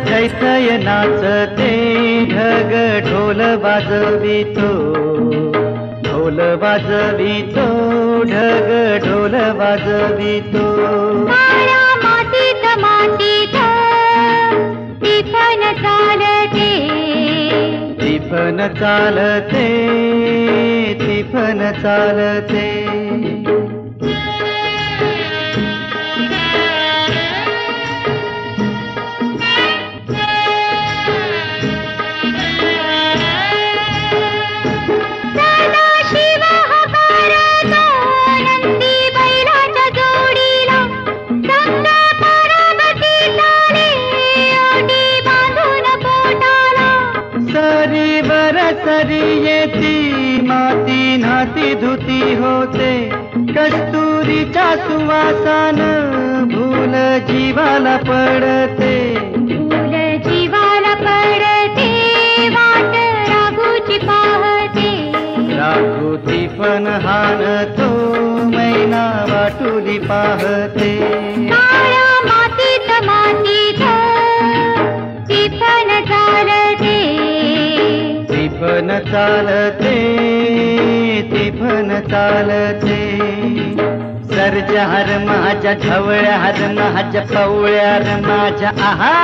थै थै नाचते ढग ढोल वाजवितो, ढोल वाजवितो ढग ढोल वाजवितो। काळ्या मातीत मातीत टिफन चालते, टिफन चालते, टिफन चालते। सरी येती माती नाती धुती होते, कस्तुरीच्या सुवासान भूल जीवाला पडते, भूल जीवाला पडते, वाट राघूची पाहते, राघूची पण हाणतो मैना वाटुली पाहते। काळ्या मातीत मातीत टिफन चालते, टिफन चालते, टिफन चालते। सर्जा हर माझ्या ढवळ्या हर माझ्या पवळ्या हर माझ्या आहा।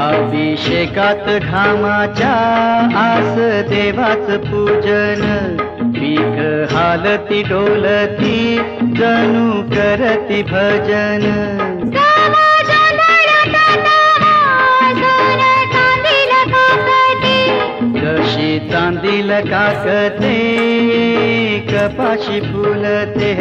अभिषेकात घामाच्या आस देवाच पूजन, पीक हालती डोलती जणू करती भजन। कशी चांदील काकते कपाशी फुलते,